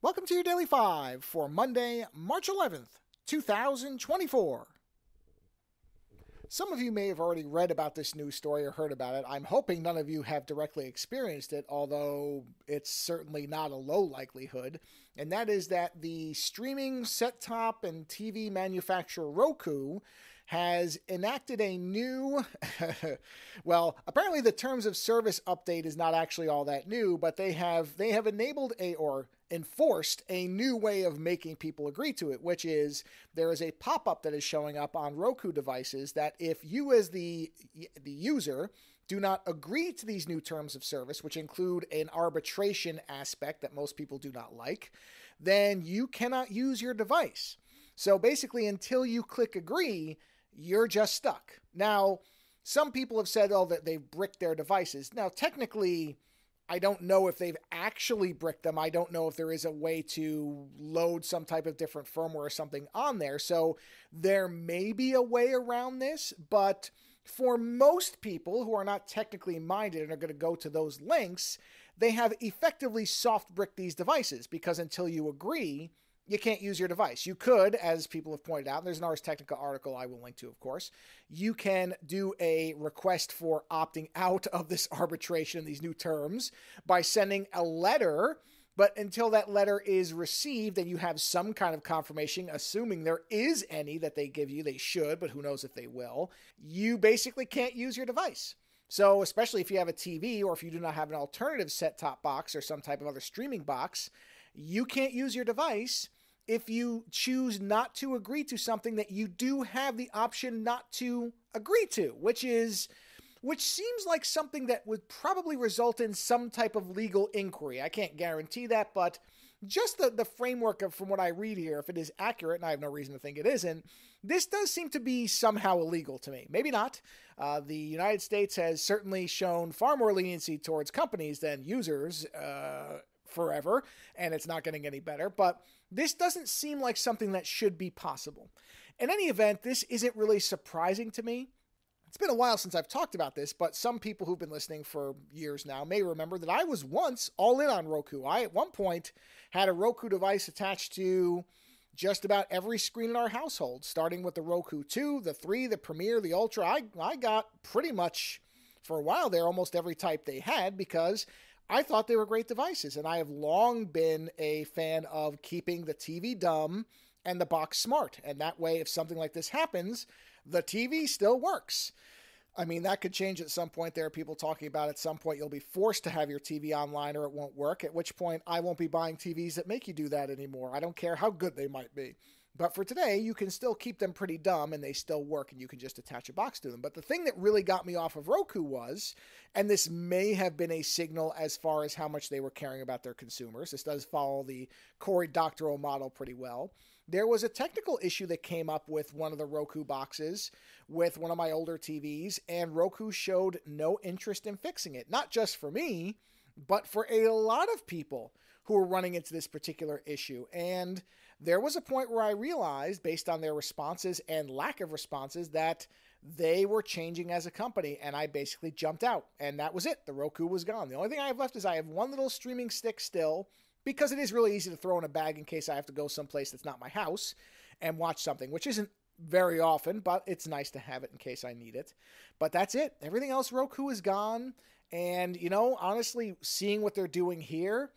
Welcome to your Daily 5 for Monday, March 11th, 2024. Some of you may have already read about this news story or heard about it. I'm hoping none of you have directly experienced it, although it's certainly not a low likelihood. And that is that the streaming set-top and TV manufacturer Roku has enacted a new, well, apparently the terms of service update is not actually all that new, but they have enabled or enforced a new way of making people agree to it, which is there is a pop-up that is showing up on Roku devices that if you as the user do not agree to these new terms of service, which include an arbitration aspect that most people do not like, then you cannot use your device. So basically, until you click agree, you're just stuck. Now, some people have said, that they've bricked their devices. Now, technically, I don't know if they've actually bricked them. I don't know if there is a way to load some type of different firmware or something on there. So there may be a way around this, but for most people who are not technically minded and are going to go to those links, they have effectively soft bricked these devices because until you agree, you can't use your device. You could, as people have pointed out, and there's an Ars Technica article I will link to, of course, you can do a request for opting out of this arbitration, these new terms, by sending a letter. But until that letter is received and you have some kind of confirmation, assuming there is any that they give you, they should, but who knows if they will, you basically can't use your device. So especially if you have a TV or if you do not have an alternative set-top box or some type of other streaming box, you can't use your device if you choose not to agree to something that you do have the option not to agree to, which seems like something that would probably result in some type of legal inquiry. I can't guarantee that, but just the framework of from what I read here, if it is accurate, and I have no reason to think it isn't, this does seem to be somehow illegal to me. Maybe not. The United States has certainly shown far more leniency towards companies than users, forever, and it's not getting any better, but this doesn't seem like something that should be possible. In any event, this isn't really surprising to me. It's been a while since I've talked about this, but some people who've been listening for years now may remember that I was once all in on Roku. I, at one point, had a Roku device attached to just about every screen in our household, starting with the Roku 2, the 3, the Premier, the Ultra. I got pretty much, for a while there, almost every type they had because I thought they were great devices, and I have long been a fan of keeping the TV dumb and the box smart. And that way, if something like this happens, the TV still works. I mean, that could change at some point. There are people talking about at some point you'll be forced to have your TV online or it won't work, at which point I won't be buying TVs that make you do that anymore. I don't care how good they might be. But for today, you can still keep them pretty dumb and they still work and you can just attach a box to them. But the thing that really got me off of Roku was, and this may have been a signal as far as how much they were caring about their consumers. This does follow the Cory Doctorow model pretty well. There was a technical issue that came up with one of the Roku boxes with one of my older TVs, and Roku showed no interest in fixing it. Not just for me, but for a lot of people who were running into this particular issue. And there was a point where I realized, based on their responses and lack of responses, that they were changing as a company, and I basically jumped out. And that was it. The Roku was gone. The only thing I have left is I have one little streaming stick still, because it is really easy to throw in a bag in case I have to go someplace that's not my house and watch something, which isn't very often, but it's nice to have it in case I need it. But that's it. Everything else, Roku is gone. And, honestly, seeing what they're doing here,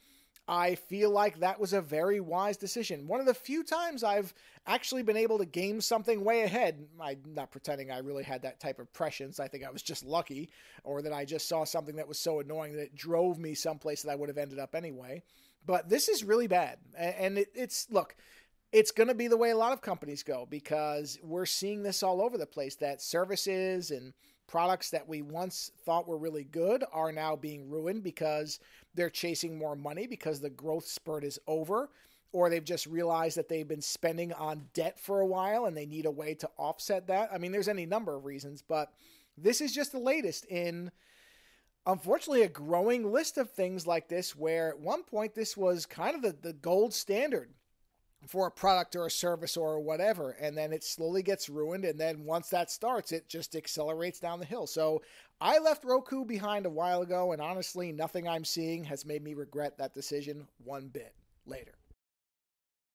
I feel like that was a very wise decision. One of the few times I've actually been able to game something way ahead. I'm not pretending I really had that type of prescience. I think I was just lucky, or that I just saw something that was so annoying that it drove me someplace that I would have ended up anyway. But this is really bad. And look, it's going to be the way a lot of companies go, because we're seeing this all over the place, that services and products that we once thought were really good are now being ruined because they're chasing more money because the growth spurt is over, or they've just realized that they've been spending on debt for a while and they need a way to offset that. I mean, there's any number of reasons, but this is just the latest in, unfortunately, a growing list of things like this, where at one point this was kind of the gold standard for a product or a service or whatever, and then it slowly gets ruined, and then once that starts, it just accelerates down the hill. So I left Roku behind a while ago, and honestly, nothing I'm seeing has made me regret that decision one bit. Later.